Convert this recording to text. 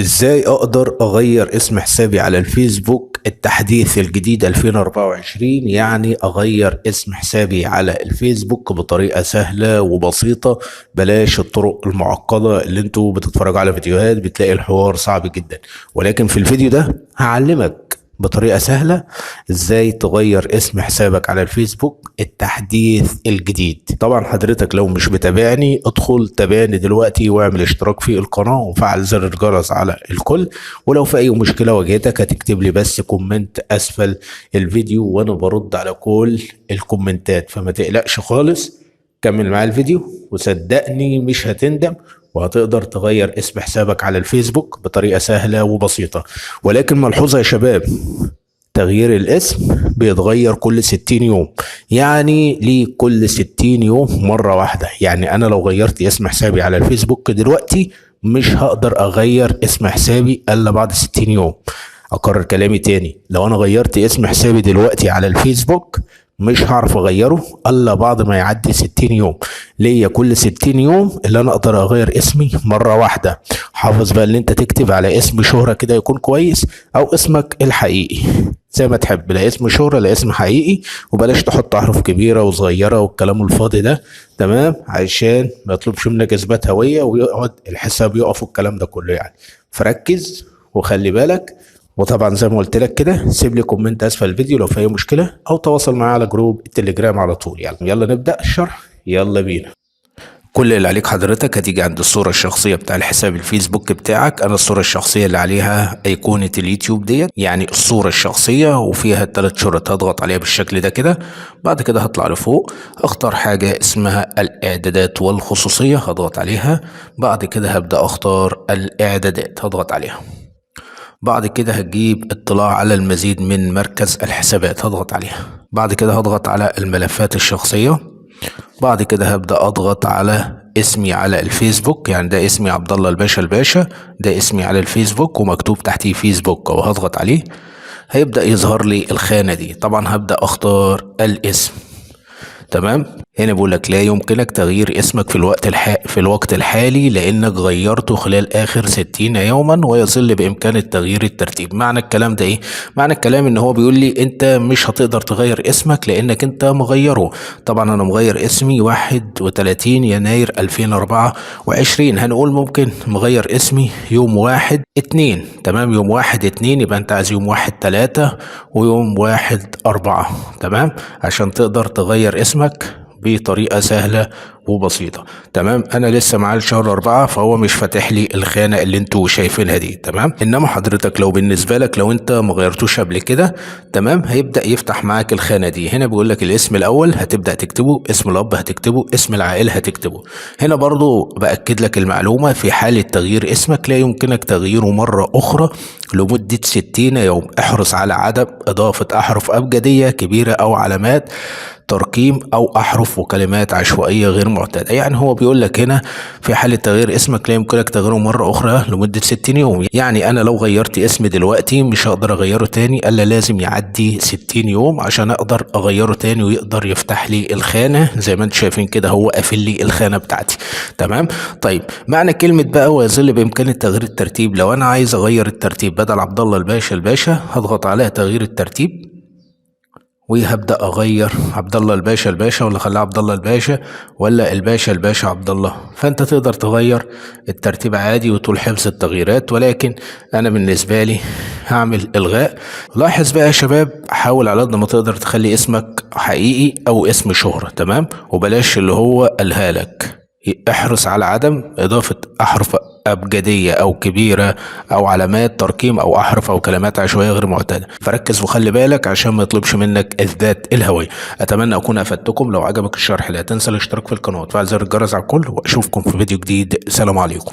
ازاي اقدر اغير اسم حسابي على الفيسبوك؟ التحديث الجديد 2024 يعني اغير اسم حسابي على الفيسبوك بطريقة سهلة وبسيطة. بلاش الطرق المعقدة اللي انتوا بتتفرجوا على فيديوهات بتلاقي الحوار صعب جدا، ولكن في الفيديو ده هعلمك بطريقة سهلة ازاي تغير اسم حسابك على الفيسبوك التحديث الجديد. طبعا حضرتك لو مش متابعني ادخل تابعني دلوقتي واعمل اشتراك في القناة وفعل زر الجرس على الكل، ولو في اي مشكلة واجهتك هتكتب لي بس كومنت اسفل الفيديو وانا برد على كل الكومنتات، فما تقلقش خالص. كمل معايا الفيديو وصدقني مش هتندم، وهتقدر تغير اسم حسابك على الفيسبوك بطريقة سهلة وبسيطة. ولكن ملحوظة يا شباب، تغيير الاسم بيتغير كل 60 يوم، يعني ليه كل 60 يوم مرة واحدة. يعني أنا لو غيرت اسم حسابي على الفيسبوك دلوقتي مش هقدر أغير اسم حسابي إلا بعد 60 يوم. أكرر كلامي تاني، لو أنا غيرت اسم حسابي دلوقتي على الفيسبوك مش هعرف أغيره إلا بعد ما يعدي 60 يوم. ليا كل 60 يوم اللي أنا أقدر أغير اسمي مرة واحدة. حافظ بقى اللي أنت تكتب على اسم شهرة كده يكون كويس، أو اسمك الحقيقي زي ما تحب، لا اسم شهرة لا اسم حقيقي، وبلاش تحط احرف كبيرة وصغيرة والكلام الفاضي ده. تمام، عشان ما يطلبش منك اثبات هوية ويقعد الحساب يقف والكلام ده كله يعني. فركز وخلي بالك. وطبعا زي ما قلت لك كده سيب لي كومنت اسفل الفيديو لو في اي مشكلة، او تواصل معايا على جروب التليجرام على طول. يلا نبدأ الشرح، يلا بينا. كل اللي عليك حضرتك هتيجي عند الصورة الشخصية بتاع الحساب الفيسبوك بتاعك. انا الصورة الشخصية اللي عليها ايقونة اليوتيوب ديت، يعني الصورة الشخصية وفيها الثلاث شرط، هضغط عليها بالشكل ده كده. بعد كده هطلع لفوق، اختار حاجة اسمها الاعدادات والخصوصية، هضغط عليها. بعد كده هبدأ اختار الاعدادات، هضغط عليها. بعد كده هجيب اطلاع على المزيد من مركز الحسابات، هضغط عليها. بعد كده هضغط على الملفات الشخصية. بعد كده هبدأ أضغط على اسمي على الفيسبوك، يعني ده اسمي عبد الله الباشا، ده اسمي على الفيسبوك ومكتوب تحتيه فيسبوك، وهضغط عليه. هيبدأ يظهر لي الخانة دي. طبعا هبدأ أختار الاسم. تمام، هنا بيقول لك لا يمكنك تغيير اسمك في الوقت الحالي لانك غيرته خلال اخر 60 يوما، ويظل بامكان تغيير الترتيب. معنى الكلام ده ايه؟ معنى الكلام ان هو بيقول لي انت مش هتقدر تغير اسمك لانك انت مغيره. طبعا انا مغير اسمي 31 يناير 2024. هنقول ممكن مغير اسمي يوم 1/2. تمام، يوم 1/2 يبقى انت عايز يوم 1/3 ويوم 1/4. تمام، عشان تقدر تغير اسمك بطريقة سهلة وبسيطة. تمام، انا لسه معاه شهر 4 فهو مش فاتح لي الخانة اللي انتوا شايفينها دي. تمام، انما حضرتك لو بالنسبة لك لو انت مغيرتوش قبل كده، تمام، هيبدأ يفتح معاك الخانة دي. هنا بيقول لك الاسم الاول هتبدأ تكتبه، اسم الاب هتكتبه، اسم العائلة هتكتبه. هنا برضو بأكد لك المعلومة، في حالة تغيير اسمك لا يمكنك تغييره مرة اخرى لمدة 60 يوم. احرص على عدم اضافة احرف ابجدية كبيرة او علامات ترقيم او احرف وكلمات عشوائيه غير معتاده. يعني هو بيقول لك هنا في حاله تغيير اسمك لا يمكنك تغييره مره اخرى لمده 60 يوم. يعني انا لو غيرت اسمي دلوقتي مش هقدر اغيره تاني الا لازم يعدي 60 يوم عشان اقدر اغيره تاني ويقدر يفتح لي الخانه. زي ما انتم شايفين كده هو قافل لي الخانه بتاعتي. تمام، طيب معنى كلمه بقى ويظل بامكان تغيير الترتيب، لو انا عايز اغير الترتيب بدل عبد الله الباشا هضغط على تغيير الترتيب، وهبدأ أغير عبد الله الباشا ولا خليه عبد الله الباشا ولا الباشا عبد الله. فأنت تقدر تغير الترتيب عادي وطول حفظ التغييرات، ولكن أنا بالنسبة لي هعمل إلغاء. لاحظ بقى يا شباب، حاول على قد ما تقدر تخلي اسمك حقيقي أو اسم شهرة. تمام، وبلاش اللي هو قالها لك. احرص على عدم إضافة أحرف أبجدية أو كبيرة أو علامات ترقيم أو أحرف أو كلمات عشوائية غير معتادة. فركز وخلي بالك عشان ما يطلبش منك إثبات الهوية. أتمنى أكون أفدتكم. لو عجبك الشرح لا تنسى الاشتراك في القناة وتفعل زر الجرس على الكل، وأشوفكم في فيديو جديد. سلام عليكم.